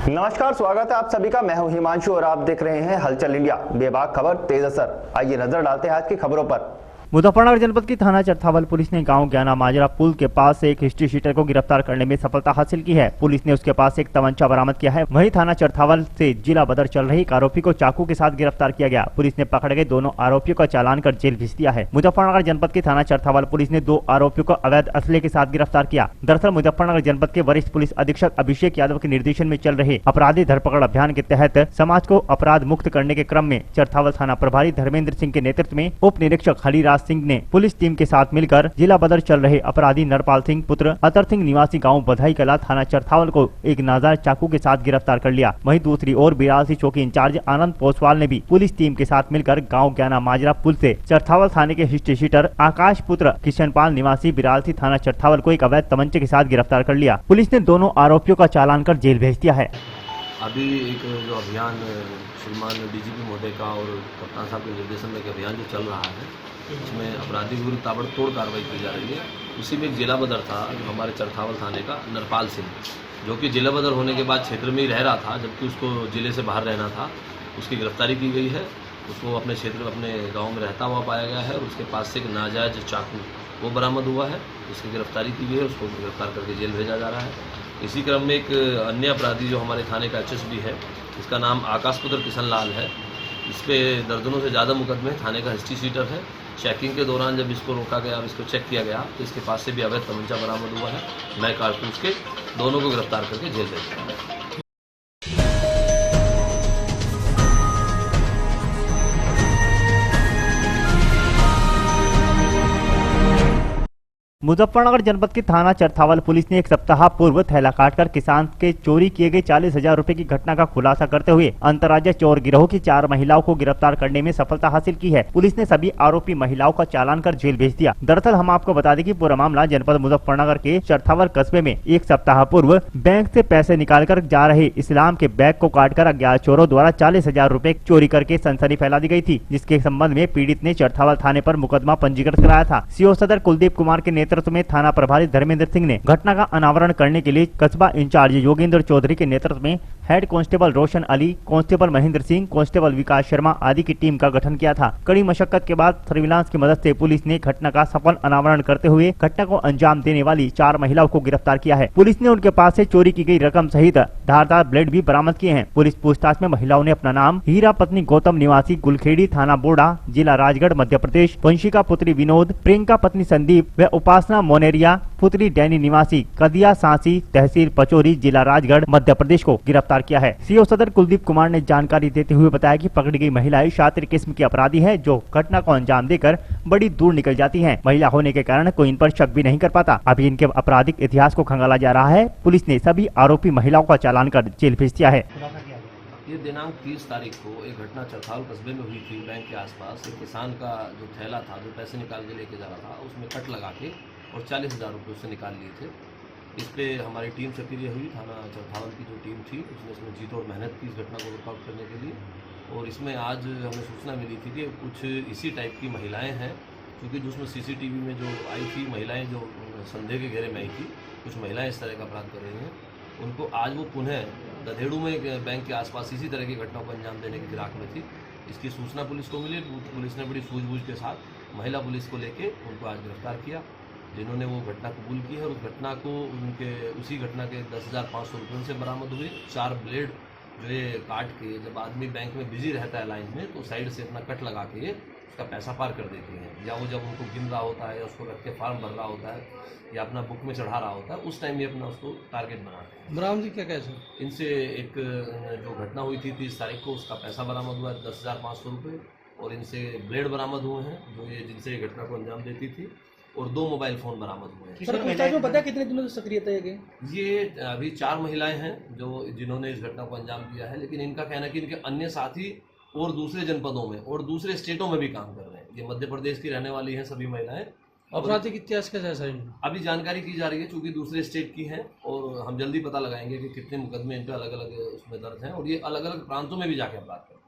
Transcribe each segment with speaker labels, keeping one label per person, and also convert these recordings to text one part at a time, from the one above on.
Speaker 1: नमस्कार, स्वागत है आप सभी का। मैं हूं हिमांशु और आप देख रहे हैं हलचल इंडिया। बेबाक खबर तेज असर। आइए नजर डालते हैं आज की खबरों पर।
Speaker 2: मुजफ्फरनगर जनपद की थाना चरथावल पुलिस ने गांव ज्ञाना माजरा पुल के पास से एक हिस्ट्री शीटर को गिरफ्तार करने में सफलता हासिल की है। पुलिस ने उसके पास एक तमंचा बरामद किया है। वहीं थाना चरथावल से जिला बदर चल रही एक आरोपी को चाकू के साथ गिरफ्तार किया गया। पुलिस ने पकड़े गए दोनों आरोपियों का चालान कर जेल भेज दिया है। मुजफ्फरनगर जनपद की थाना चरथावल पुलिस ने 2 आरोपियों को अवैध असले के साथ गिरफ्तार किया। दरअसल मुजफ्फरनगर जनपद के वरिष्ठ पुलिस अधीक्षक अभिषेक यादव के निर्देशन में चल रहे अपराधी धरपकड़ अभियान के तहत समाज को अपराध मुक्त करने के क्रम में चरथावल थाना प्रभारी धर्मेंद्र सिंह के नेतृत्व में उप निरीक्षक हरिराज सिंह ने पुलिस टीम के साथ मिलकर जिला बदर चल रहे अपराधी नरपाल सिंह पुत्र अतर सिंह निवासी गांव बधाई कला थाना चरथावल को एक नाजायज चाकू के साथ गिरफ्तार कर लिया। वहीं दूसरी ओर बिरासी चौकी इंचार्ज आनंद पोसवाल ने भी पुलिस टीम के साथ मिलकर गांव ज्ञाना माजरा पुल से चरथावल थाने के हिस्ट्री शीटर आकाश पुत्र किशनपाल निवासी बिरासी थाना चरथावल को एक अवैध तमंचे के साथ गिरफ्तार कर लिया। पुलिस ने दोनों आरोपियों का चालान कर जेल भेज दिया है।
Speaker 3: अभी एक जो अभियान श्रीमान डीजीपी महोदय का और कप्तान साहब के निर्देशन में एक अभियान जो चल रहा है, इसमें अपराधी विरुद्ध ताबड़तोड़ कार्रवाई की जा रही है। उसी में एक जिला बदर था हमारे चरथावल थाने का नरपाल सिंह, जो कि जिला बदर होने के बाद क्षेत्र में ही रह रहा था, जबकि उसको जिले से बाहर रहना था। उसकी गिरफ्तारी की गई है। उसको अपने क्षेत्र में अपने गाँव में रहता हुआ पाया गया है और उसके पास से एक नाजायज चाकू वो बरामद हुआ है। उसकी गिरफ्तारी की गई है। उसको गिरफ्तार करके जेल भेजा जा रहा है। इसी क्रम में एक अन्य अपराधी जो हमारे थाने का एचएसबी है, इसका नाम आकाश पुत्र किशनलाल है। इस पे दर्जनों से ज़्यादा मुकदमे, थाने का हिस्ट्री शीटर है। चेकिंग के दौरान जब इसको रोका गया और इसको चेक किया गया तो इसके पास से भी अवैध तमंचा बरामद हुआ है। नए कारतूस के दोनों को गिरफ्तार करके जेल भेज दिया है।
Speaker 2: मुजफ्फरनगर जनपद की थाना चरथावल पुलिस ने एक सप्ताह पूर्व थैला काटकर किसान के चोरी किए गए 40,000 रुपए की घटना का खुलासा करते हुए अंतर्राज्यीय चोर गिरोह की 4 महिलाओं को गिरफ्तार करने में सफलता हासिल की है। पुलिस ने सभी आरोपी महिलाओं का चालान कर जेल भेज दिया। दरअसल हम आपको बता दें कि पूरा मामला जनपद मुजफ्फरनगर के चरथावल कस्बे में एक सप्ताह पूर्व बैंक से पैसे निकालकर जा रहे इस्लाम के बैग को काटकर अज्ञात चोरों द्वारा 40,000 रुपए चोरी करके सनसनी फैला दी गई थी, जिसके संबंध में पीड़ित ने चरथावल थाने पर मुकदमा पंजीकृत कराया था। सीओ सदर कुलदीप कुमार के नेतृत्व में थाना प्रभारी धर्मेंद्र सिंह ने घटना का अनावरण करने के लिए कस्बा इंचार्ज योगेंद्र चौधरी के नेतृत्व में हेड कांस्टेबल रोशन अली, कांस्टेबल महेंद्र सिंह, कांस्टेबल विकास शर्मा आदि की टीम का गठन किया था। कड़ी मशक्कत के बाद सर्विलांस की मदद से पुलिस ने घटना का सफल अनावरण करते हुए घटना को अंजाम देने वाली 4 महिलाओं को गिरफ्तार किया है। पुलिस ने उनके पास से चोरी की गई रकम सहित धारदार ब्लेड भी बरामद किए हैं। पुलिस पूछताछ में महिलाओं ने अपना नाम हीरा पत्नी गौतम निवासी गुलखेड़ी थाना बोडा जिला राजगढ़ मध्य प्रदेश, वंशिका पुत्री विनोद, प्रियंका पत्नी संदीप व उपासना मोनेरिया पुत्री डैनी निवासी कदिया सांसी तहसील पचोरी जिला राजगढ़ मध्य प्रदेश को गिरफ्तार किया है। सीओ सदर कुलदीप कुमार ने जानकारी देते हुए बताया कि पकड़ी गई महिलाएं शातिर किस्म की अपराधी है, जो घटना को अंजाम देकर बड़ी दूर निकल जाती हैं। महिला होने के कारण कोई इन पर शक भी नहीं कर पाता। अभी इनके आपराधिक इतिहास को खंगाला जा रहा है। पुलिस ने सभी आरोपी महिलाओं का चालान कर जेल भेज दिया है।
Speaker 3: ये दिनांक 30 तारीख को एक घटना चरथावल कस्बे में हुई थी। बैंक के आसपास एक किसान का जो थैला था, जो पैसे निकाल के लेके जा रहा था, उसमें कट लगा के और 40,000 रुपये उससे निकाल लिए थे। इस पे हमारी टीम सक्रिय हुई। थाना चरथावल की जो टीम थी उसने इसमें जी तोड़ मेहनत की इस घटना को वर्कआउट करने के लिए। और इसमें आज हमें सूचना मिली थी कि कुछ इसी टाइप की महिलाएं हैं, क्योंकि जिसमें सीसीटीवी में जो आई थी महिलाएं, जो संदेह के घेरे में आई थी, कुछ महिलाएं इस तरह का अपराध कर रही हैं। उनको आज वो पुनः गधेड़ू में बैंक के आसपास इसी तरह की घटना को अंजाम देने की फिराक में थी। इसकी सूचना पुलिस को मिली। पुलिस ने बड़ी सूझबूझ के साथ महिला पुलिस को लेके उनको आज गिरफ्तार किया, जिन्होंने वो घटना कबूल की है। और उस घटना को उसी घटना के 10,500 रुपये से बरामद हुई। 4 ब्लेड जो ये काट के, जब आदमी बैंक में बिजी रहता है लाइन में, तो साइड से अपना कट लगा के उसका पैसा पार कर देती हैं। या वो जब उनको गिन रहा होता है या उसको रख के फार्म भर रहा होता है या अपना बुक में चढ़ा रहा होता है, उस टाइम ये अपना उसको टारगेट बनाते हैं।
Speaker 4: बरामदी क्या कैसे?
Speaker 3: इनसे एक जो घटना हुई थी 30 तारीख को, उसका पैसा बरामद हुआ है 10,500 रुपये। और इनसे ब्लेड बरामद हुए हैं, जो ये जिनसे ये घटना को अंजाम देती थी। और 2 मोबाइल फ़ोन बरामद हुए हैं।
Speaker 4: सर, पूछताछ में पता कितने दिनों से सक्रियता है?
Speaker 3: ये अभी 4 महिलाएं हैं जिन्होंने इस घटना को अंजाम दिया है, लेकिन इनका कहना है कि इनके अन्य साथी और दूसरे जनपदों में और दूसरे स्टेटों में भी काम कर रहे हैं। ये मध्य प्रदेश की रहने वाली हैं सभी महिलाएं।
Speaker 4: आपराधिक इतिहास कैसा है सर?
Speaker 3: अभी जानकारी की जा रही है, चूंकि दूसरे स्टेट की हैं, और हम जल्दी पता लगाएंगे कि कितने मुकदमे इन पर अलग अलग उसमें दर्ज हैं और ये अलग अलग प्रांतों में भी जाके अपराध करते हैं।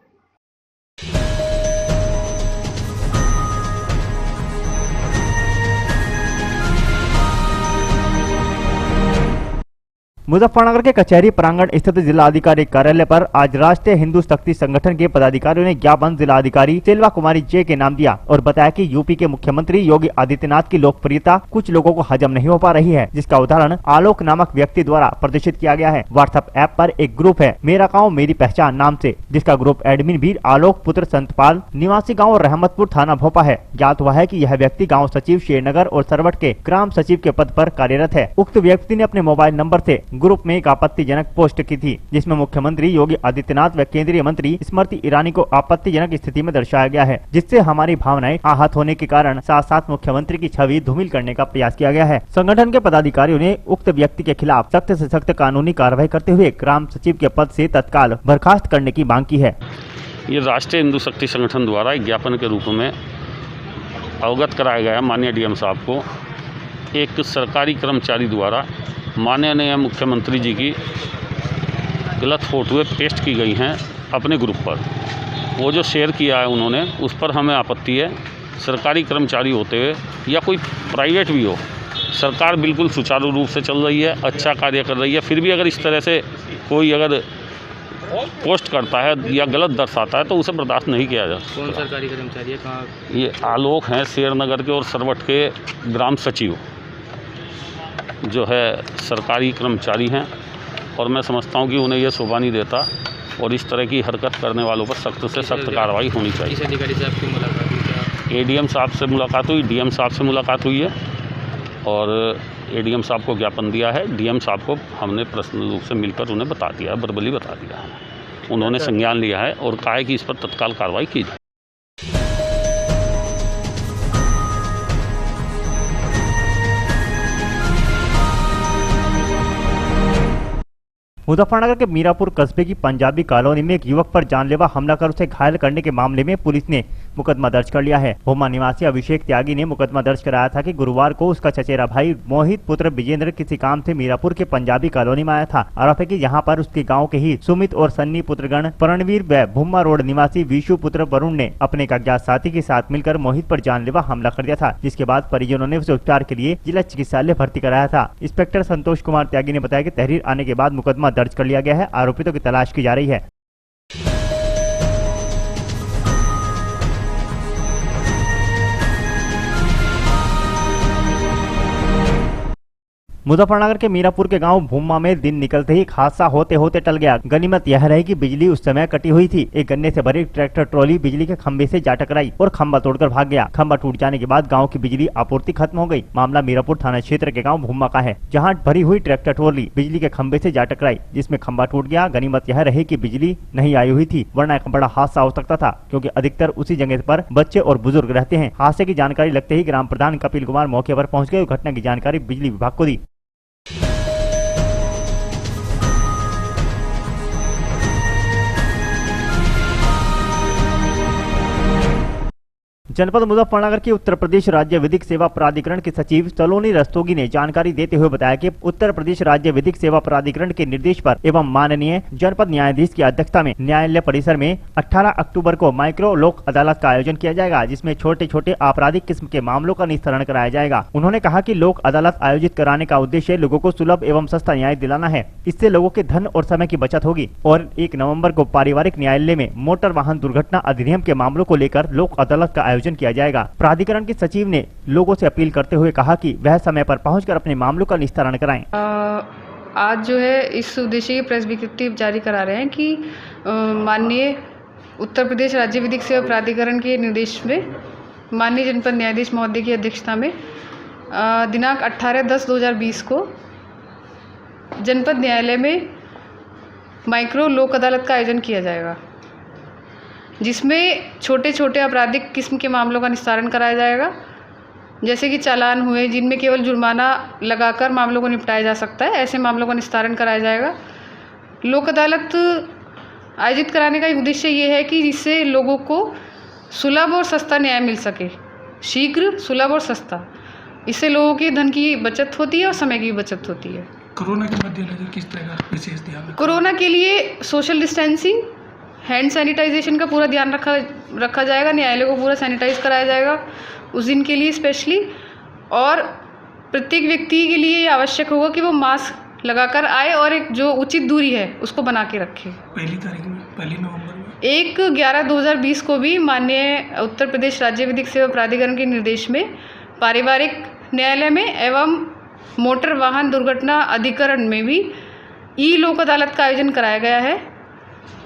Speaker 2: मुजफ्फरनगर के कचहरी प्रांगण स्थित जिला अधिकारी कार्यालय पर आज राष्ट्रीय हिंदू शक्ति संगठन के पदाधिकारियों ने ज्ञापन जिला अधिकारी सेल्वा कुमारी जे के नाम दिया और बताया कि यूपी के मुख्यमंत्री योगी आदित्यनाथ की लोकप्रियता कुछ लोगों को हजम नहीं हो पा रही है, जिसका उदाहरण आलोक नामक व्यक्ति द्वारा प्रदर्शित किया गया है। व्हाट्सएप ऐप पर एक ग्रुप है मेरा गाँव मेरी पहचान नाम से, जिसका ग्रुप एडमिन भी आलोक पुत्र संतपाल निवासी गाँव रहमतपुर थाना भोपा है। ज्ञात हुआ है कि यह व्यक्ति गाँव सचिव शेरनगर और सरवट के ग्राम सचिव के पद पर कार्यरत है। उक्त व्यक्ति ने अपने मोबाइल नंबर से ग्रुप में एक आपत्तिजनक पोस्ट की थी, जिसमें मुख्यमंत्री योगी आदित्यनाथ व केंद्रीय मंत्री स्मृति ईरानी को आपत्तिजनक स्थिति में दर्शाया गया है, जिससे हमारी भावनाएं आहत होने के कारण साथ साथ मुख्यमंत्री की छवि धूमिल करने का प्रयास किया गया है। संगठन के पदाधिकारियों ने उक्त व्यक्ति के खिलाफ सख्त से सख्त कानूनी कार्रवाई करते हुए ग्राम सचिव के पद से तत्काल बर्खास्त करने की मांग की है।
Speaker 5: ये राष्ट्रीय हिंदू शक्ति संगठन द्वारा एक ज्ञापन के रूप में अवगत कराया गया माननीय डीएम साहब को, एक सरकारी कर्मचारी द्वारा माननीय मुख्यमंत्री जी की गलत फोटोएं पेस्ट की गई हैं अपने ग्रुप पर। वो जो शेयर किया है उन्होंने, उस पर हमें आपत्ति है। सरकारी कर्मचारी होते हुए या कोई प्राइवेट भी हो, सरकार बिल्कुल सुचारू रूप से चल रही है, अच्छा कार्य कर रही है, फिर भी अगर इस तरह से कोई अगर पोस्ट करता है या गलत दर्शाता है तो उसे बर्दाश्त नहीं किया जा सकता।
Speaker 4: कौन सरकारी कर्मचारी है, कहाँ?
Speaker 5: ये आलोक हैं शेरनगर के और सरवट के ग्राम सचिव जो है सरकारी कर्मचारी हैं, और मैं समझता हूँ कि उन्हें यह शोभा नहीं देता और इस तरह की हरकत करने वालों पर सख्त से सख्त कार्रवाई होनी चाहिए।
Speaker 4: किस अधिकारी से आपकी मुलाकात हुई?
Speaker 5: एडीएम साहब से मुलाकात हुई, डीएम साहब से मुलाकात हुई है और एडीएम साहब को ज्ञापन दिया है। डीएम साहब को हमने पर्सनल रूप से मिलकर उन्हें बता दिया है, वर्बली बता दिया है। उन्होंने संज्ञान लिया है और कहा है कि इस पर तत्काल कार्रवाई की जाए।
Speaker 2: मुजफ्फरनगर के मीरापुर कस्बे की पंजाबी कॉलोनी में एक युवक पर जानलेवा हमला कर उसे घायल करने के मामले में पुलिस ने मुकदमा दर्ज कर लिया है। भोमा निवासी अभिषेक त्यागी ने मुकदमा दर्ज कराया था कि गुरुवार को उसका चचेरा भाई मोहित पुत्र विजेंद्र किसी काम से मीरापुर के पंजाबी कॉलोनी में आया था। आरोप है कि यहाँ पर उसके गाँव के ही सुमित और सन्नी पुत्रगण परणवीर व भुम्मा रोड निवासी विशु पुत्र वरुण ने अपने एक अज्ञात साथी के साथ मिलकर मोहित पर जानलेवा हमला कर दिया था, जिसके बाद परिजनों ने उसे उपचार के लिए जिला चिकित्सालय भर्ती कराया था। इंस्पेक्टर संतोष कुमार त्यागी ने बताया कि तहरीर आने के बाद मुकदमा दर्ज कर लिया गया है। आरोपितों की तलाश की जा रही है। मुजफ्फरनगर के मीरापुर के गांव भूमा में दिन निकलते ही हादसा होते होते टल गया। गनीमत यह रही कि बिजली उस समय कटी हुई थी। एक गन्ने से भरी ट्रैक्टर ट्रॉली बिजली के खंभे से जा टकराई और खंभा तोड़कर भाग गया। खंभा टूट जाने के बाद गांव की बिजली आपूर्ति खत्म हो गई। मामला मीरापुर थाना क्षेत्र के गांव भूमा का है, जहां भरी हुई ट्रैक्टर ट्रॉली बिजली के खंभे से जा टकराई, जिसमें खंभा टूट गया। गनीमत यह रही कि बिजली नहीं आई हुई थी, वरना एक बड़ा हादसा हो सकता था, क्योंकि अधिकतर उसी जगह पर बच्चे और बुजुर्ग रहते हैं। हादसे की जानकारी लगते ही ग्राम प्रधान कपिल कुमार मौके पर पहुंच गए और घटना की जानकारी बिजली विभाग को दी। जनपद मुजफ्फरनगर की उत्तर प्रदेश राज्य विधिक सेवा प्राधिकरण के सचिव सलोनी रस्तोगी ने जानकारी देते हुए बताया कि उत्तर प्रदेश राज्य विधिक सेवा प्राधिकरण के निर्देश पर एवं माननीय जनपद न्यायाधीश की अध्यक्षता में न्यायालय परिसर में 18 अक्टूबर को माइक्रो लोक अदालत का आयोजन किया जाएगा, जिसमें छोटे छोटे आपराधिक किस्म के मामलों का निस्तारण कराया जाएगा। उन्होंने कहा कि लोक अदालत आयोजित कराने का उद्देश्य लोगों को सुलभ एवं सस्ता न्याय दिलाना है। इससे लोगों के धन और समय की बचत होगी। और 1 नवम्बर को पारिवारिक न्यायालय में मोटर वाहन दुर्घटना अधिनियम के मामलों को लेकर लोक अदालत का आयोजन किया जाएगा। प्राधिकरण के सचिव ने लोगों से अपील करते हुए कहा कि वह समय पर पहुंचकर अपने मामलों का निस्तारण कराएं।
Speaker 6: आज जो है इस उद्देश्य की प्रेस विज्ञप्ति जारी करा रहे हैं कि माननीय उत्तर प्रदेश राज्य विधिक सेवा प्राधिकरण के निर्देश में माननीय जनपद न्यायाधीश महोदय की अध्यक्षता में दिनांक 18/10/2020 को जनपद न्यायालय में माइक्रो लोक अदालत का आयोजन किया जाएगा, जिसमें छोटे छोटे आपराधिक किस्म के मामलों का निस्तारण कराया जाएगा, जैसे कि चालान हुए जिनमें केवल जुर्माना लगाकर मामलों को निपटाया जा सकता है, ऐसे मामलों का निस्तारण कराया जाएगा। लोक अदालत आयोजित कराने का एक उद्देश्य ये है कि जिससे लोगों को सुलभ और सस्ता न्याय मिल सके, शीघ्र, सुलभ और सस्ता। इससे लोगों के धन की बचत होती है और समय की भी बचत होती है।
Speaker 4: कोरोना के मद्देनजर किस तरह का विशेष ध्यान?
Speaker 6: कोरोना के लिए सोशल डिस्टेंसिंग, हैंड सैनिटाइजेशन का पूरा ध्यान रखा जाएगा। न्यायालय को पूरा सैनिटाइज कराया जाएगा उस दिन के लिए स्पेशली। और प्रत्येक व्यक्ति के लिए ये आवश्यक होगा कि वो मास्क लगाकर आए और एक जो उचित दूरी है उसको बना के रखे।
Speaker 4: पहली तारीख में, 1 नवंबर में
Speaker 6: 1/11/2020 को भी माननीय उत्तर प्रदेश राज्य विधिक सेवा प्राधिकरण के निर्देश में पारिवारिक न्यायालय में एवं मोटर वाहन दुर्घटना अधिकरण में भी ई लोक अदालत का आयोजन कराया गया है,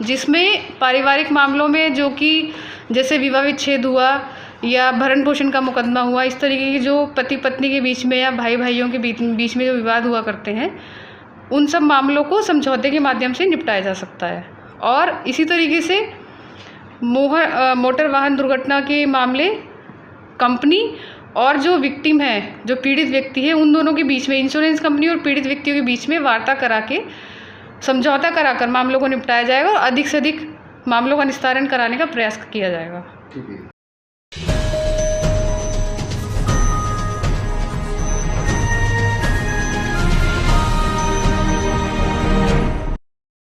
Speaker 6: जिसमें पारिवारिक मामलों में जो कि जैसे विवाह विच्छेद हुआ या भरण पोषण का मुकदमा हुआ, इस तरीके की जो पति पत्नी के बीच में या भाई भाइयों के बीच में जो विवाद हुआ करते हैं, उन सब मामलों को समझौते के माध्यम से निपटाया जा सकता है। और इसी तरीके से मोटर वाहन दुर्घटना के मामले कंपनी और जो विक्टिम है, जो पीड़ित व्यक्ति है, उन दोनों के बीच में, इंश्योरेंस कंपनी और पीड़ित व्यक्तियों के बीच में वार्ता करा के समझौता कराकर मामलों को निपटाया जाएगा और अधिक से अधिक मामलों का निस्तारण कराने का प्रयास किया जाएगा।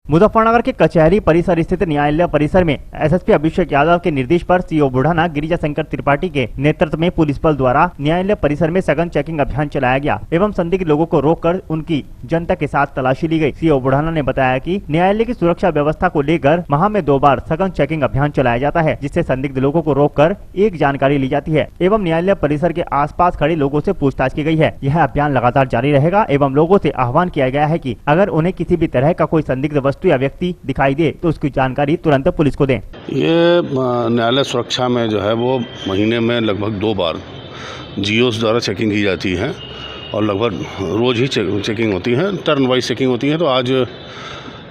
Speaker 2: मुजफ्फरनगर के कचहरी परिसर स्थित न्यायालय परिसर में एसएसपी अभिषेक यादव के निर्देश पर सीओ बुढ़ाना गिरिजा शंकर त्रिपाठी के नेतृत्व में पुलिस बल द्वारा न्यायालय परिसर में सघन चेकिंग अभियान चलाया गया एवं संदिग्ध लोगों को रोककर उनकी जनता के साथ तलाशी ली गई। सीओ बुढ़ाना ने बताया कि न्यायालय की सुरक्षा व्यवस्था को लेकर माह में 2 बार सघन चेकिंग अभियान चलाया जाता है, जिससे संदिग्ध लोगों को रोककर एक जानकारी ली जाती है एवं न्यायालय परिसर के आसपास खड़े लोगों से पूछताछ की गई है। यह अभियान लगातार जारी रहेगा एवं लोगों से आह्वान किया गया है कि अगर उन्हें किसी भी तरह का कोई संदिग्ध वस्तु या व्यक्ति दिखाई दे तो उसकी जानकारी तुरंत पुलिस को दें।
Speaker 7: ये न्यायालय सुरक्षा में जो है वो महीने में लगभग 2 बार जीओस द्वारा चेकिंग की जाती है और लगभग रोज़ ही चेकिंग होती है, टर्न वाइज चेकिंग होती है। तो आज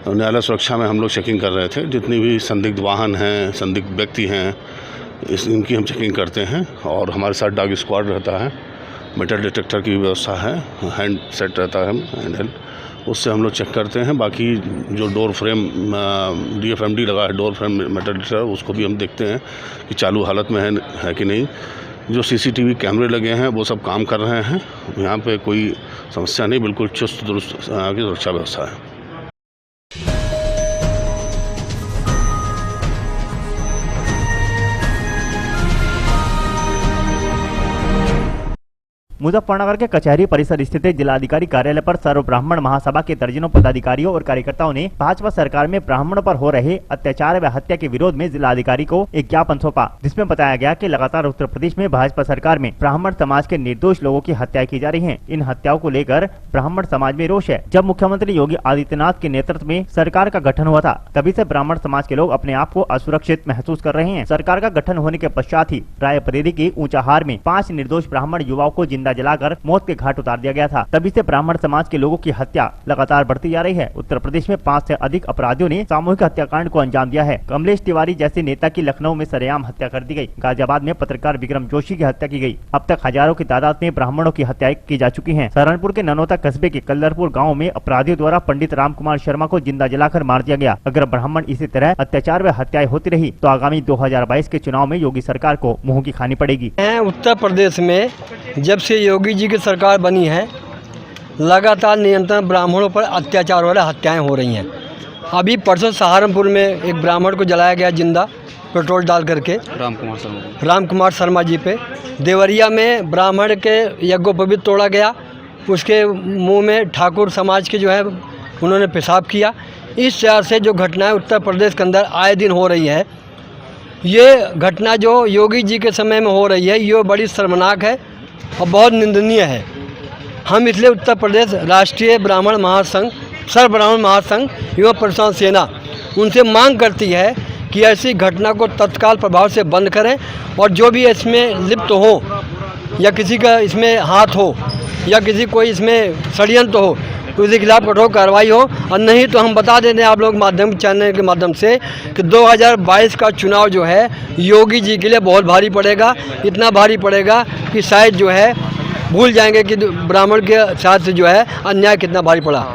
Speaker 7: न्यायालय सुरक्षा में हम लोग चेकिंग कर रहे थे, जितनी भी संदिग्ध वाहन हैं, संदिग्ध व्यक्ति हैं, इनकी हम चेकिंग करते हैं। और हमारे साथ डॉग स्क्वाड रहता है, मेटल डिटेक्टर की व्यवस्था है, हैंड सेट रहता है हैंडल, उससे हम लोग चेक करते हैं। बाकी जो डोर फ्रेम DFMD लगा है, डोर फ्रेम मेटल डिटेक्टर, उसको भी हम देखते हैं कि चालू हालत में है कि नहीं। जो CCTV कैमरे लगे हैं वो सब काम कर रहे हैं, यहाँ पे कोई समस्या नहीं, बिल्कुल चुस्त दुरुस्त की सुरक्षा व्यवस्था है।
Speaker 2: मुजफ्फरनगर के कचहरी परिसर स्थित जिलाधिकारी कार्यालय पर सर्व ब्राह्मण महासभा के दर्जनों पदाधिकारियों और कार्यकर्ताओं ने भाजपा सरकार में ब्राह्मणों पर हो रहे अत्याचार व हत्या के विरोध में जिलाधिकारी को एक ज्ञापन सौंपा, जिसमें बताया गया कि लगातार उत्तर प्रदेश में भाजपा सरकार में ब्राह्मण समाज के निर्दोष लोगों की हत्याएं की जा रही हैं। इन हत्याओं को लेकर ब्राह्मण समाज में रोष है। जब मुख्यमंत्री योगी आदित्यनाथ के नेतृत्व में सरकार का गठन हुआ था, तभी से ब्राह्मण समाज के लोग अपने आप को असुरक्षित महसूस कर रहे हैं। सरकार का गठन होने के पश्चात ही रायबरेली के ऊंचाहार में 5 निर्दोष ब्राह्मण युवाओं को जिंदा जलाकर मौत के घाट उतार दिया गया था। तभी से ब्राह्मण समाज के लोगों की हत्या लगातार बढ़ती जा रही है। उत्तर प्रदेश में 5 से अधिक अपराधियों ने सामूहिक हत्याकांड को अंजाम दिया है। कमलेश तिवारी जैसे नेता की लखनऊ में सरेआम हत्या कर दी गई। गाजियाबाद में पत्रकार विक्रम जोशी की हत्या की गई। अब तक हजारों की तादाद में ब्राह्मणों की हत्याएं की जा चुकी है। सहारनपुर के ननौता कस्बे के कल्लरपुर गाँव में अपराधियों द्वारा पंडित राम कुमार शर्मा को जिंदा जलाकर मार दिया गया। अगर ब्राह्मण इसी तरह अत्याचार व हत्याएं होती रही तो आगामी 2022 के चुनाव में योगी सरकार को मुंह की खानी पड़ेगी।
Speaker 8: उत्तर प्रदेश में जब से योगी जी की सरकार बनी है, लगातार निरंतर ब्राह्मणों पर अत्याचार हो रहा है, हत्याएं हो रही हैं। अभी परसों सहारनपुर में एक ब्राह्मण को जलाया गया जिंदा पेट्रोल डाल करके, राम कुमार शर्मा जी पे। देवरिया में ब्राह्मण के यज्ञोपवीत तोड़ा गया, उसके मुंह में ठाकुर समाज के जो है उन्होंने पेशाब किया। इस तरह से जो घटनाएं उत्तर प्रदेश के अंदर आए दिन हो रही है, ये घटना जो योगी जी के समय में हो रही है, ये बड़ी शर्मनाक है और बहुत निंदनीय है। हम इसलिए उत्तर प्रदेश राष्ट्रीय ब्राह्मण महासंघ, सर्व ब्राह्मण महासंघ युवा प्रशासन सेना उनसे मांग करती है कि ऐसी घटना को तत्काल प्रभाव से बंद करें और जो भी इसमें लिप्त हो या किसी का इसमें हाथ हो या किसी कोई इसमें षड्यंत्र हो तो उसके खिलाफ कठोर कार्रवाई हो। और नहीं तो हम बता देते हैं आप लोग माध्यम चैनल के माध्यम से कि 2022 का चुनाव जो है योगी जी के लिए बहुत भारी पड़ेगा। इतना भारी पड़ेगा कि शायद जो है भूल जाएंगे कि ब्राह्मण के साथ जो है अन्याय कितना भारी पड़ा।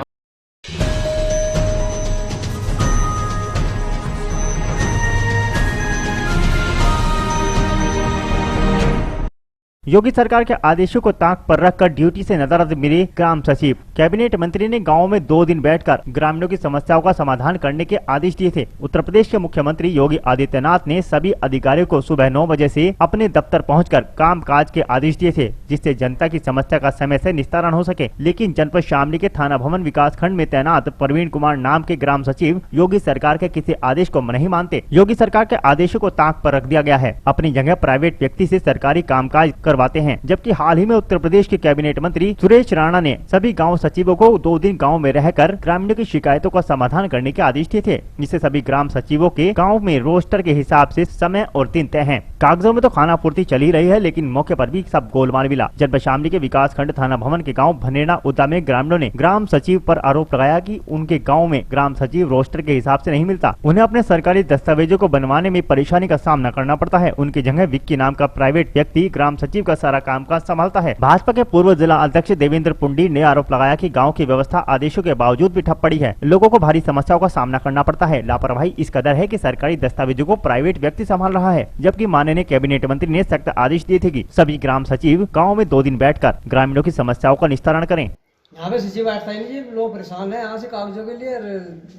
Speaker 2: योगी सरकार के आदेशों को ताक पर रखकर ड्यूटी से नदारद मिले ग्राम सचिव। कैबिनेट मंत्री ने गांव में 2 दिन बैठकर ग्रामीणों की समस्याओं का समाधान करने के आदेश दिए थे। उत्तर प्रदेश के मुख्यमंत्री योगी आदित्यनाथ ने सभी अधिकारियों को सुबह 9 बजे से अपने दफ्तर पहुंचकर काम काज के आदेश दिए थे, जिससे जनता की समस्या का समय से निस्तारण हो सके। लेकिन जनपद शामली के थाना भवन विकास खंड में तैनात प्रवीण कुमार नाम के ग्राम सचिव योगी सरकार के किसी आदेश को नहीं मानते। योगी सरकार के आदेशों को ताक पर रख दिया गया है। अपनी जगह प्राइवेट व्यक्ति से सरकारी कामकाज करवाते हैं। जबकि हाल ही में उत्तर प्रदेश के कैबिनेट मंत्री सुरेश राणा ने सभी गांव सचिवों को 2 दिन गांव में रहकर ग्रामीणों की शिकायतों का समाधान करने के आदेश दिए थे, जिससे सभी ग्राम सचिवों के गांव में रोस्टर के हिसाब से समय और दिन तय हैं। कागजों में तो खाना पूर्ति चल ही रही है, लेकिन मौके पर भी सब गोलमाल मिला। जनपद शामली के विकास खंड थाना भवन के गाँव भनेड़ा उदा में ग्रामीणों ने ग्राम सचिव पर आरोप लगाया कि उनके गाँव में ग्राम सचिव रोस्टर के हिसाब से नहीं मिलता। उन्हें अपने सरकारी दस्तावेजों को बनवाने में परेशानी का सामना करना पड़ता है। उनकी जगह विक्की नाम का प्राइवेट व्यक्ति ग्राम सचिव का सारा कामकाज संभालता है। भाजपा के पूर्व जिला अध्यक्ष देवेंद्र पुंडी ने आरोप लगाया कि गांव की व्यवस्था आदेशों के बावजूद भी ठप पड़ी है। लोगों को भारी समस्याओं का सामना करना पड़ता है। लापरवाही इस कदर है कि सरकारी दस्तावेजों को प्राइवेट व्यक्ति संभाल रहा है, जबकि माननीय कैबिनेट मंत्री ने सख्त आदेश दिए थे कि सभी ग्राम सचिव गाँव में 2 दिन बैठकर ग्रामीणों की समस्याओं का निस्तारण करें।
Speaker 8: यहाँ पे सचिव बैठता ही नहीं, लोग परेशान है यहाँ से कागजों के लिए।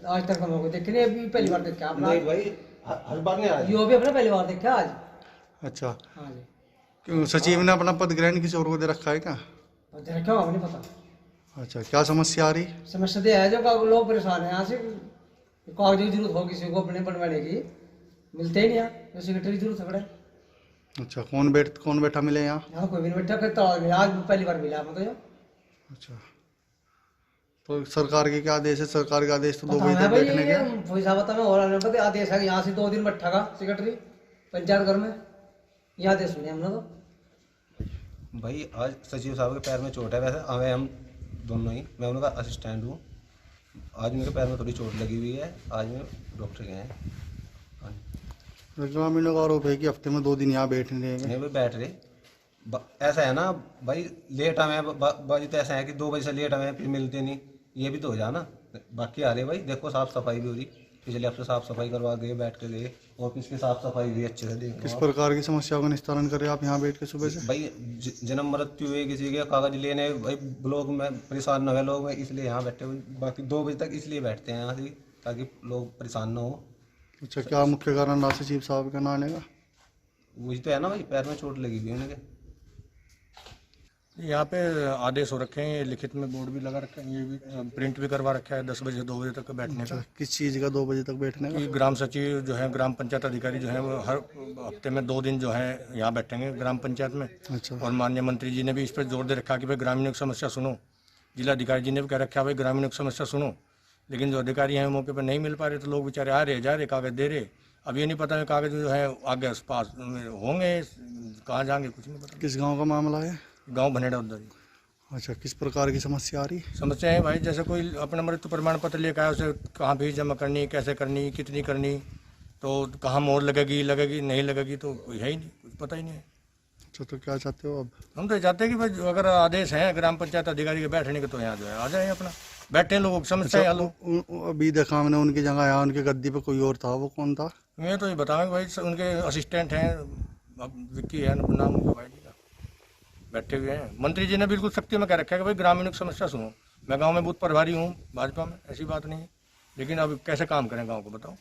Speaker 8: आज तक हम लोग देखे नहीं, अभी पहली बार देखा आपने? नहीं भाई, हर बार नहीं आया। यो भी अपने पहली बार देखा आज।
Speaker 9: अच्छा,
Speaker 8: हाँ जी।
Speaker 9: क्यों सचिव ने अपना पद ग्रहण किसी और को दे रखा है क्या?
Speaker 8: दे रखा होगा, नहीं पता।
Speaker 9: अच्छा, क्या समस्या आ रही?
Speaker 8: समस्या तो है जो लोग परेशान है यहाँ से। कागजों की जरूरत हो किसी को अपने बनवाने की, मिलते ही नहीं यहाँ। सेक्रेटरी की जरूरत है बड़े।
Speaker 9: अच्छा, कौन बैठा मिले यहाँ?
Speaker 8: यहाँ कोई भी नहीं बैठा, आज पहली बार मिला मतलब।
Speaker 9: अच्छा, तो सरकार के क्या आदेश है? सरकार का आदेश तो 2 बजे तक बैठने का।
Speaker 8: पैसा बता मैं और आदेश है यहाँ से 2 दिन बैठा का सेक्रेटरी पंचायत घर में, यहाँ आदेश सुने हमने। तो
Speaker 10: भाई आज सचिव साहब के पैर में चोट है। वैसे आवे हम दोनों ही, मैं उनका असिस्टेंट हूँ। आज मेरे पैर में थोड़ी चोट लगी हुई है, आज मैं डॉक्टर गए हैं।
Speaker 9: ग्रामीणों का आरोप है कि हफ्ते में 2 दिन यहाँ बैठने देंगे।
Speaker 10: नहीं भाई बैठ रहे, ऐसा है ना भाई, लेट आए बाजी तो ऐसा है कि 2 बजे से लेट आए फिर मिलते नहीं, ये भी तो हो जाना। बाकी आ रहे भाई, देखो साफ सफाई भी हो रही, पिछले हफ्ते साफ सफाई करवा गए, बैठ के गए, ऑफिस की साफ सफाई भी अच्छे से देख।
Speaker 9: किस प्रकार की समस्याओं का निस्तारण करें आप यहाँ बैठ के सुबह से?
Speaker 10: भाई जन्म मृत्यु हुए किसी के कागज लेने, भाई ब्लॉक में परेशान न हुए लोग, में इसलिए यहाँ बैठे हुए। बाकी 2 बजे तक इसलिए बैठते हैं यहाँ से, ताकि लोग परेशान न हो।
Speaker 9: अच्छा, क्या मुख्य कारण रहा सचिव साहब का ना आने का?
Speaker 10: वही तो है ना भाई, पैर में चोट लगी हुई उनके।
Speaker 11: यहाँ पे आदेश हो रखे हैं, लिखित में बोर्ड भी लगा रखा है, ये भी प्रिंट भी करवा रखा है 10 बजे से 2 बजे तक बैठने का।
Speaker 9: किस चीज़ का 2 बजे तक बैठने का?
Speaker 11: ग्राम सचिव जो है, ग्राम पंचायत अधिकारी जो है, वो हर हफ्ते में 2 दिन जो है यहाँ बैठेंगे ग्राम पंचायत में।
Speaker 9: अच्छा।
Speaker 11: और माननीय मंत्री जी ने भी इस पर जोर दे रखा कि भाई ग्रामीणों की समस्या सुनो। जिला अधिकारी जी ने भी कह रखा भाई ग्रामीणों की समस्या सुनो, लेकिन जो अधिकारी हैं मौके पर नहीं मिल पा रहे, तो लोग बेचारे आ रहे जा रहे, कागज दे रहे। अब ये नहीं पता है कागज जो है आगे पास होंगे, कहाँ जाएंगे कुछ नहीं पता।
Speaker 9: किस गाँव का मामला है?
Speaker 11: गाँव भनेड़ा उधर।
Speaker 9: अच्छा, किस प्रकार की समस्या आ रही?
Speaker 11: समस्या है भाई, जैसे कोई अपना मृत्यु प्रमाण पत्र लेकर आया, उसे कहाँ फीस जमा करनी, कैसे करनी, कितनी करनी, तो कहाँ मोहर लगेगी नहीं लगेगी, तो कोई है ही नहीं, कुछ पता ही नहीं है।
Speaker 9: अच्छा, तो क्या चाहते हो अब?
Speaker 11: हम तो चाहते हैं कि भाई अगर आदेश है ग्राम पंचायत अधिकारी के बैठने के, तो यहाँ जो है आ जाए, अपना बैठे लोग, समस्या है लोग।
Speaker 9: अभी देखा हमने उनकी जगह, यहाँ उनके गद्दी पे कोई और था, वो कौन था?
Speaker 11: मैं तो ये बताऊँगा भाई, उनके असिस्टेंट हैं, विक्की है नाम उनका भाई, बैठे हुए हैं। मंत्री जी ने बिल्कुल सख्ती में कह रखा है कि भाई ग्रामीणों की समस्या सुनो। मैं गांव में बूथ प्रभारी हूँ भाजपा में, ऐसी बात नहीं है, लेकिन अब कैसे काम करें गांव को बताओ।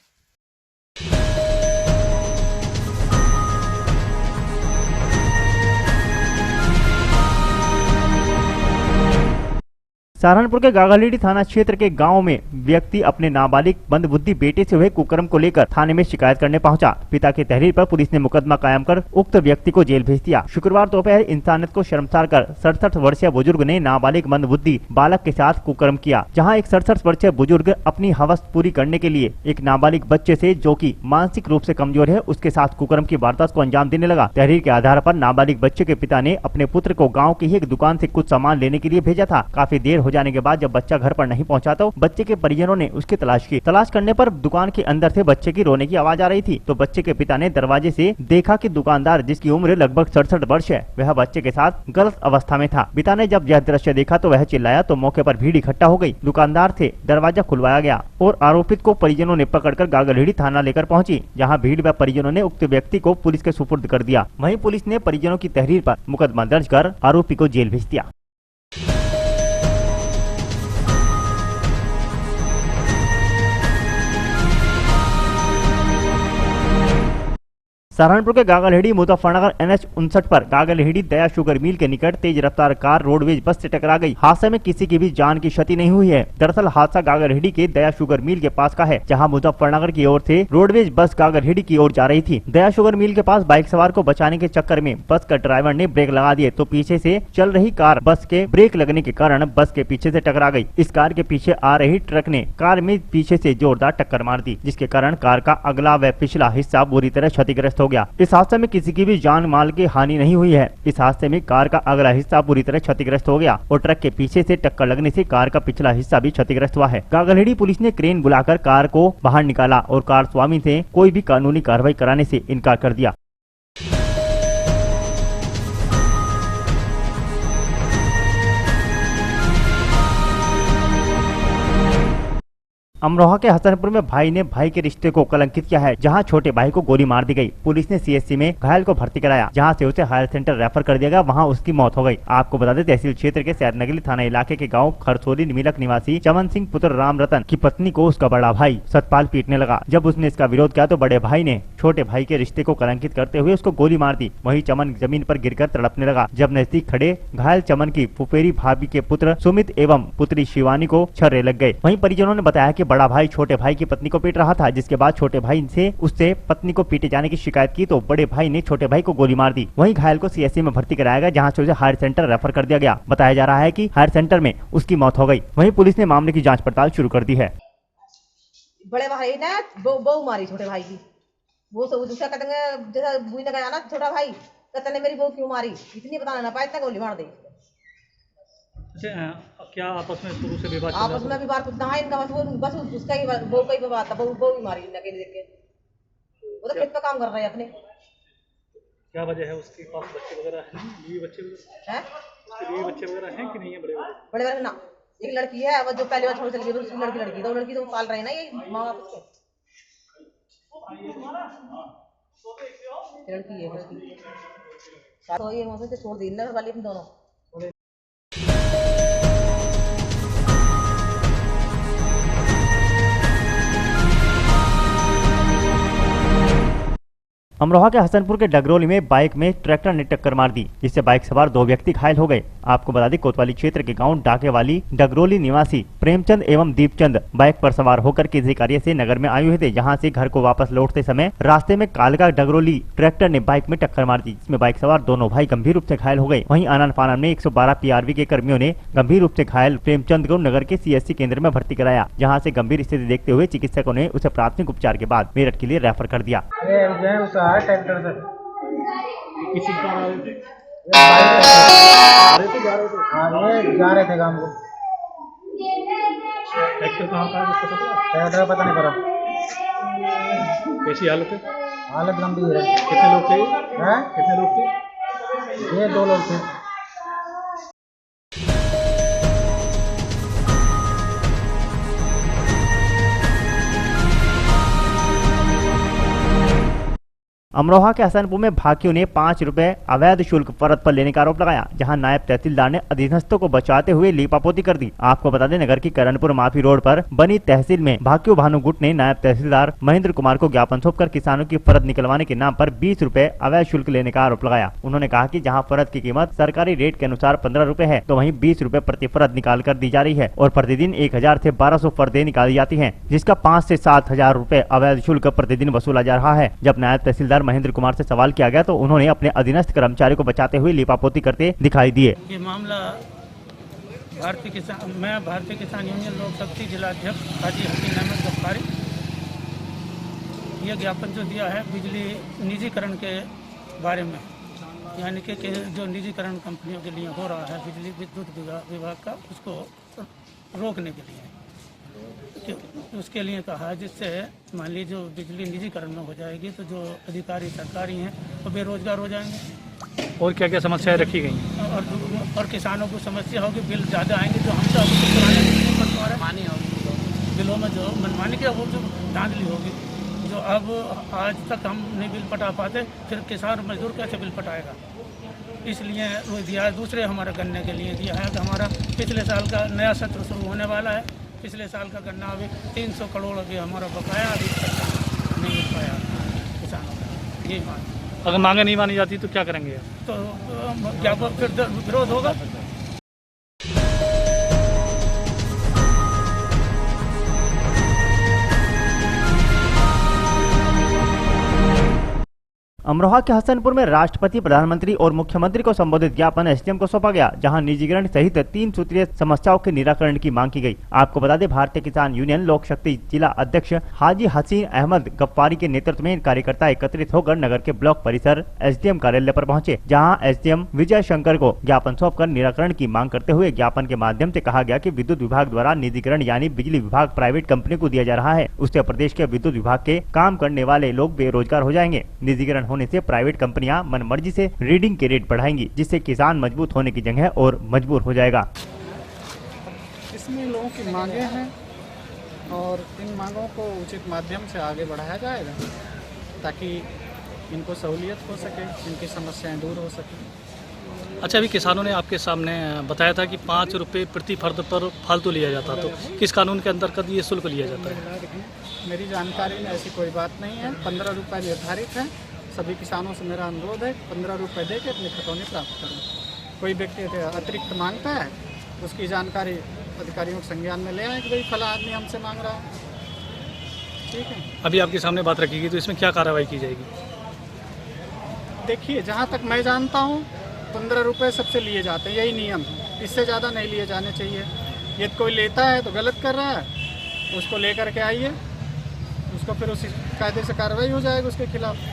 Speaker 2: सहारनपुर के गागालीडी थाना क्षेत्र के गांव में व्यक्ति अपने नाबालिग मंदबुद्धि बेटे से हुए कुकर्म को लेकर थाने में शिकायत करने पहुंचा। पिता की तहरीर पर पुलिस ने मुकदमा कायम कर उक्त व्यक्ति को जेल भेज दिया। शुक्रवार दोपहर इंसानियत को शर्मसार कर 67 वर्षीय बुजुर्ग ने नाबालिग मंदबुद्धि बालक के साथ कुकर्म किया। जहां एक 67 वर्षीय बुजुर्ग अपनी हवस पूरी करने के लिए एक नाबालिग बच्चे से, जो कि मानसिक रूप से कमजोर है, उसके साथ कुकर्म की वारदात को अंजाम देने लगा। तहरीर के आधार पर नाबालिग बच्चे के पिता ने अपने पुत्र को गाँव की ही एक दुकान से कुछ सामान लेने के लिए भेजा था। काफी देर हो हो जाने के बाद जब बच्चा घर पर नहीं पहुंचा तो बच्चे के परिजनों ने उसकी तलाश की। तलाश करने पर दुकान के अंदर से बच्चे की रोने की आवाज आ रही थी, तो बच्चे के पिता ने दरवाजे से देखा कि दुकानदार, जिसकी उम्र लगभग 67 वर्ष है, वह बच्चे के साथ गलत अवस्था में था। पिता ने जब यह दृश्य देखा तो वह चिल्लाया तो मौके पर भीड़ इकट्ठा हो गई। दुकानदार से दरवाजा खुलवाया गया और आरोपित को परिजनों ने पकड़कर गागलहेड़ी थाना लेकर पहुंची, जहां भीड़ व परिजनों ने उक्त व्यक्ति को पुलिस के सुपुर्द कर दिया। वहीं पुलिस ने परिजनों की तहरीर पर मुकदमा दर्ज कर आरोपी को जेल भेज दिया। सहारनपुर के गागलहेड़ी मुजफ्फरनगर NH 59 पर गागलहेड़ी दया शुगर मिल के निकट तेज रफ्तार कार रोडवेज बस से टकरा गई। हादसे में किसी की भी जान की क्षति नहीं हुई है। दरअसल हादसा गागलहेड़ी के दया शुगर मिल के पास का है, जहां मुजफ्फरनगर की ओर से रोडवेज बस गागलहेड़ी की ओर जा रही थी। दया शुगर मिल के पास बाइक सवार को बचाने के चक्कर में बस का ड्राइवर ने ब्रेक लगा दिए तो पीछे से चल रही कार बस के ब्रेक लगने के कारण बस के पीछे से टकरा गई। इस कार के पीछे आ रही ट्रक ने कार में पीछे से जोरदार टक्कर मार दी, जिसके कारण कार का अगला व पिछला हिस्सा बुरी तरह क्षतिग्रस्त हो गया। इस हादसे में किसी की भी जान माल की हानि नहीं हुई है। इस हादसे में कार का अगला हिस्सा पूरी तरह क्षतिग्रस्त हो गया और ट्रक के पीछे से टक्कर लगने से कार का पिछला हिस्सा भी क्षतिग्रस्त हुआ है। गागलहेड़ी पुलिस ने क्रेन बुलाकर कार को बाहर निकाला और कार स्वामी से कोई भी कानूनी कार्रवाई कराने से इनकार कर दिया। अमरोहा के हसनपुर में भाई ने भाई के रिश्ते को कलंकित किया है, जहां छोटे भाई को गोली मार दी गई। पुलिस ने CHC में घायल को भर्ती कराया, जहां से उसे हायर सेंटर रेफर कर दिया गया, वहां उसकी मौत हो गई। आपको बता दें, तहसील क्षेत्र के सैदनगली थाना इलाके के गांव खरसोली मिलक निवासी चमन सिंह पुत्र राम रतन की पत्नी को उसका बड़ा भाई सतपाल पीटने लगा। जब उसने इसका विरोध किया तो बड़े भाई ने छोटे भाई के रिश्ते को कलंकित करते हुए उसको गोली मार दी। वहीं चमन जमीन पर गिरकर तड़पने लगा। जब नजदीक खड़े घायल चमन की फुफेरी भाभी के पुत्र सुमित एवं पुत्री शिवानी को छर्रे लग गए। वहीं परिजनों ने बताया कि बड़ा भाई छोटे भाई की पत्नी को पीट रहा था, जिसके बाद छोटे भाई से उससे पत्नी को पीटे जाने की शिकायत की तो बड़े भाई ने छोटे भाई को गोली मार दी। वहीं घायल को CHC में भर्ती कराया गया, जहां से उसे हायर सेंटर रेफर कर दिया गया। बताया जा रहा है कि हायर सेंटर में उसकी मौत हो गई। वहीं पुलिस ने मामले की जांच पड़ताल शुरू कर दी है।
Speaker 12: बड़े भाई ने बहू मारी छोटे भाई की, वो सब दूसरा कहते हैं जैसा बुई ने गया ना छोटा भाई कहते ने मेरी बहू क्यों मारी, इतनी बताना ना पाए इतना गोली मार दी।
Speaker 4: क्या आपस में शुरू से विवाद?
Speaker 12: आपस में विवाद कुछ ना है इनका, बस उसका ही बहू का ही विवाद था। बहू ही मारी इनके देख के, वो तो खेत पे काम कर रहे हैं अपने।
Speaker 4: क्या वजह है? उसके पास बच्चे वगैरह हैं? बीवी बच्चे वगैरह हैं? उसके बीवी बच्चे वगैरह हैं कि नहीं है? बड़े बड़े ना एक लड़की है, वो जो पहले बार छोड़ चली गई, उसकी लड़की तो लड़की तो पाल रहे हैं ना ये माँ बाप उसके। लड़की है तो ये वहाँ से छोड़ दी ना वाली दोनों।
Speaker 2: अमरोहा के हसनपुर के डगरोली में बाइक में ट्रैक्टर ने टक्कर मार दी, जिससे बाइक सवार 2 व्यक्ति घायल हो गए। आपको बता दें, कोतवाली क्षेत्र के गांव डाकेवाली डगरोली निवासी प्रेमचंद एवं दीपचंद बाइक पर सवार होकर किसी कार्य से नगर में आए हुए थे, जहां से घर को वापस लौटते समय रास्ते में कालका डगरोली ट्रैक्टर ने बाइक में टक्कर मार दी, जिसमें बाइक सवार दोनों भाई गंभीर रूप से घायल हो गए। वहीं आनन फानन में 112 PRV के कर्मियों ने गंभीर रूप से घायल प्रेमचंद को नगर के CHC केंद्र में भर्ती कराया, जहाँ से गंभीर स्थिति देखते हुए चिकित्सकों ने उसे प्राथमिक उपचार के बाद मेरठ के लिए रेफर कर दिया।
Speaker 4: किसी का
Speaker 13: जा रहे थे काम को।
Speaker 4: ट्रैक्टर कहाँ का
Speaker 13: ट्रैक्टर पता नहीं पड़ा।
Speaker 4: कैसी हालत है?
Speaker 13: हालत गंभीर है।
Speaker 4: कितने लोग थे?
Speaker 13: कितने
Speaker 4: लोग थे?
Speaker 13: ये 2 लोग थे।
Speaker 2: अमरोहा के हसनपुर में भाकियों ने 5 रुपए अवैध शुल्क परत पर लेने का आरोप लगाया, जहां नायब तहसीलदार ने अधीनस्थों को बचाते हुए लीपापोती कर दी। आपको बता दें, नगर की करणपुर माफी रोड पर बनी तहसील में भाकियों भानुगुट ने नायब तहसीलदार महेंद्र कुमार को ज्ञापन सौंपकर किसानों की परत निकलवाने के नाम पर 20 रुपए अवैध शुल्क लेने का आरोप लगाया। उन्होंने कहा कि जहाँ परत की कीमत सरकारी रेट के अनुसार 15 रुपए है, तो वहीं 20 रुपए प्रति परत निकाल कर दी जा रही है और प्रतिदिन 1000 से 1200 परतें निकाली जाती है, जिसका 5 से 7 हजार रुपए अवैध शुल्क प्रतिदिन वसूला जा रहा है। जब नायब तहसीलदार महेंद्र कुमार से सवाल किया गया तो उन्होंने अपने अधीनस्थ कर्मचारी को बचाते हुए लीपापोती करते दिखाई दिए।
Speaker 14: ये मामला भारतीय किसान यूनियन लोक शक्ति जिला अध्यक्ष हाजी हकीम अहमद गफ्फारी, ये ज्ञापन जो दिया है बिजली निजीकरण के बारे में, यानी कि जो निजीकरण कंपनियों के लिए हो रहा है बिजली विद्युत विभाग का, उसको रोकने के लिए उसके लिए कहा, जिससे मान लीजिए जो बिजली निजीकरण में हो जाएगी तो जो अधिकारी सरकारी हैं वो बेरोजगार हो जाएंगे।
Speaker 4: और क्या क्या समस्याएं रखी गई हैं?
Speaker 14: और किसानों को समस्या होगी, बिल ज़्यादा आएंगे जो हम तो मनमानी होगी, बिलों में जो मनमानी क्या वो जो धांधली होगी, जो अब आज तक हम नहीं बिल पटा पाते, फिर किसान मजदूर कैसे बिल पटाएगा। इसलिए वो दिया है। दूसरे हमारा गन्ने के लिए दिया है कि हमारा पिछले साल का नया सत्र शुरू होने वाला है। पिछले साल का गन्ना अभी 300 करोड़ अभी हमारा बकाया अभी नहीं मिल पाया किसानों को। यही मांग,
Speaker 4: अगर मांगे नहीं मानी जाती तो क्या करेंगे?
Speaker 14: तो क्या फिर विरोध होगा।
Speaker 2: अमरोहा के हसनपुर में राष्ट्रपति, प्रधानमंत्री और मुख्यमंत्री को संबोधित ज्ञापन एसडीएम को सौंपा गया, जहां निजीकरण सहित 3 सूत्रीय समस्याओं के निराकरण की मांग की गई। आपको बता दें, भारतीय किसान यूनियन लोक शक्ति जिला अध्यक्ष हाजी हसीन अहमद गफ्फारी के नेतृत्व में कार्यकर्ता एकत्रित होकर नगर के ब्लॉक परिसर एसडीएम कार्यालय पर पहुंचे, जहां एसडीएम विजय शंकर को ज्ञापन सौंपकर निराकरण की मांग करते हुए ज्ञापन के माध्यम से कहा गया कि विद्युत विभाग द्वारा निजीकरण यानी बिजली विभाग प्राइवेट कंपनी को दिया जा रहा है, उससे प्रदेश के विद्युत विभाग के काम करने वाले लोग बेरोजगार हो जाएंगे। निजीकरण होने से प्राइवेट कंपनियां मनमर्जी से रीडिंग के रेट बढ़ाएंगी, जिससे किसान मजबूत होने की जगह और मजबूर हो जाएगा।
Speaker 13: इसमें लोगों की मांगे हैं और इन मांगों को उचित माध्यम से आगे बढ़ाया जाएगा ताकि इनको सहूलियत हो सके, इनकी समस्याएं दूर हो सके।
Speaker 4: अच्छा, अभी किसानों ने आपके सामने बताया था कि 5 रुपये प्रति फर्द पर फालतू लिया जाता, तो किस कानून के अंतर्गत ये शुल्क लिया जाता है?
Speaker 13: मेरी जानकारी में ऐसी कोई बात नहीं है। 15 रुपये निर्धारित है। सभी किसानों से मेरा अनुरोध है 15 रुपये दे के अपनी खतौनी प्राप्त करें। कोई व्यक्ति अतिरिक्त मांगता है, उसकी जानकारी अधिकारियों के संज्ञान में ले आए कि भाई फला आदमी हमसे मांग रहा है। ठीक है,
Speaker 4: अभी आपके सामने बात रखी गई, तो इसमें क्या कार्रवाई की जाएगी?
Speaker 13: देखिए, जहाँ तक मैं जानता हूँ 15 रुपये सबसे लिए जाते हैं, यही नियम है। इससे ज़्यादा नहीं लिए जाने चाहिए। यदि कोई लेता है तो गलत कर रहा है, उसको लेकर के आइए, उसको फिर उसी कायदे से कार्रवाई हो जाएगी उसके खिलाफ।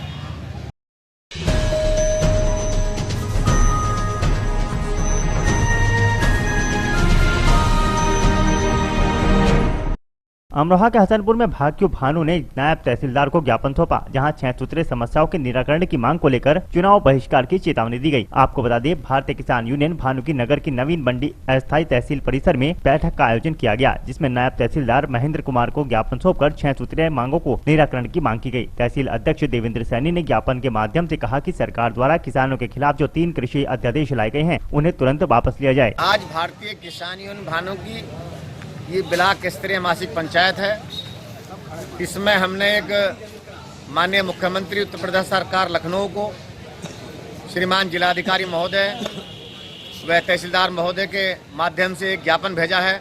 Speaker 2: अमरोहा के हसनपुर में भाग्यू भानु ने नायब तहसीलदार को ज्ञापन सौंपा, जहां 6 सूत्रीय समस्याओं के निराकरण की मांग को लेकर चुनाव बहिष्कार की चेतावनी दी गई। आपको बता दें, भारतीय किसान यूनियन भानु की नगर की नवीन बंडी अस्थायी तहसील परिसर में बैठक का आयोजन किया गया, जिसमें नायब तहसीलदार महेंद्र कुमार को ज्ञापन सौंपकर 6 सूत्रीय मांगों को निराकरण की मांग की गई। तहसील अध्यक्ष देवेंद्र सैनी ने ज्ञापन के माध्यम से कहा कि सरकार द्वारा किसानों के खिलाफ जो 3 कृषि अध्यादेश लाए गए हैं, उन्हें तुरंत वापस लिया जाए।
Speaker 15: आज भारतीय किसान यूनियन भानु की ये ब्लॉक स्तरीय मासिक पंचायत है। इसमें हमने एक माननीय मुख्यमंत्री उत्तर प्रदेश सरकार लखनऊ को, श्रीमान जिलाधिकारी महोदय व तहसीलदार महोदय के माध्यम से एक ज्ञापन भेजा है।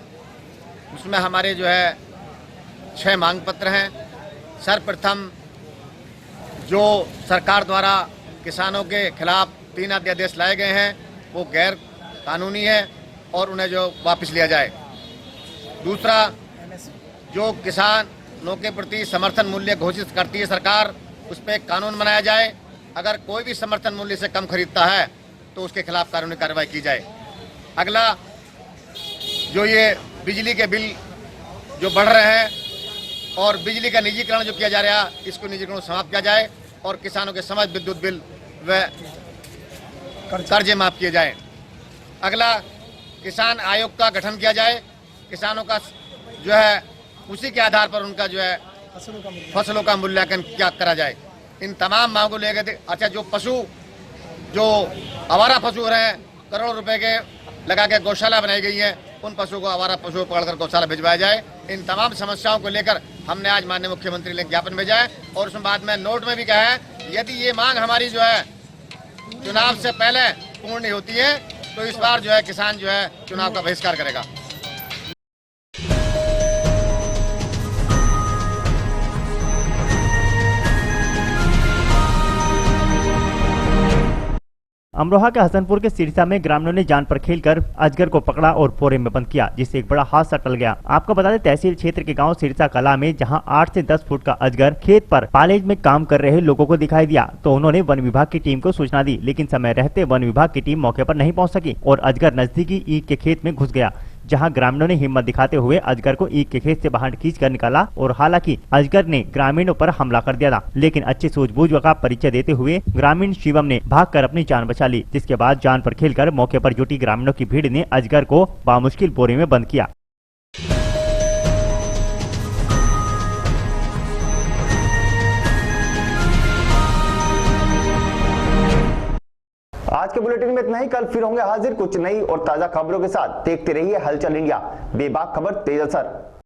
Speaker 15: उसमें हमारे जो है 6 मांग पत्र हैं। सर्वप्रथम जो सरकार द्वारा किसानों के खिलाफ 3 अध्यादेश लाए गए हैं वो गैर कानूनी है और उन्हें जो वापस लिया जाए। दूसरा, जो किसानों के प्रति समर्थन मूल्य घोषित करती है सरकार, उस पर एक कानून बनाया जाए। अगर कोई भी समर्थन मूल्य से कम खरीदता है तो उसके खिलाफ कानूनी कार्रवाई की जाए। अगला, जो ये बिजली के बिल जो बढ़ रहे हैं और बिजली का निजीकरण जो किया जा रहा है, इसको निजीकरण समाप्त किया जाए और किसानों के समस्त विद्युत बिल व कर्जे माफ किए जाए। अगला, किसान आयोग का गठन किया जाए। किसानों का जो है उसी के आधार पर उनका जो है फसलों का मूल्यांकन क्या करा जाए। इन तमाम मांगों को लेकर अच्छा, जो आवारा पशु हो रहे हैं, करोड़ों रुपए के लगा के गौशाला बनाई गई है, उन पशुओं को आवारा पशु पकड़कर गौशाला भिजवाया जाए। इन तमाम समस्याओं को लेकर हमने आज माननीय मुख्यमंत्री ने ज्ञापन भेजा है और उसमें बाद में नोट में भी कहा है, यदि ये मांग हमारी जो है चुनाव से पहले पूर्ण नहीं होती है तो इस बार जो है किसान जो है चुनाव का बहिष्कार करेगा।
Speaker 2: अमरोहा के हसनपुर के सिरसा में ग्रामीणों ने जान पर खेलकर अजगर को पकड़ा और पोरे में बंद किया, जिससे एक बड़ा हादसा टल गया। आपको बता दें, तहसील क्षेत्र के गांव सिरसा कला में जहां 8 से 10 फुट का अजगर खेत पर पालेज में काम कर रहे लोगों को दिखाई दिया तो उन्होंने वन विभाग की टीम को सूचना दी, लेकिन समय रहते वन विभाग की टीम मौके पर नहीं पहुँच सकी और अजगर नजदीकी ईंट के खेत में घुस गया, जहां ग्रामीणों ने हिम्मत दिखाते हुए अजगर को ईख के खेत से बाहर खींचकर निकाला और हालांकि अजगर ने ग्रामीणों पर हमला कर दिया था, लेकिन अच्छी सूझबूझ का परिचय देते हुए ग्रामीण शिवम ने भागकर अपनी जान बचा ली, जिसके बाद जान पर खेलकर मौके पर जुटी ग्रामीणों की भीड़ ने अजगर को बामुश्किल बोरे में बंद किया।
Speaker 1: आज के बुलेटिन में इतना ही। कल फिर होंगे हाजिर कुछ नई और ताजा खबरों के साथ। देखते रहिए हलचल इंडिया, बेबाक खबर तेज असर।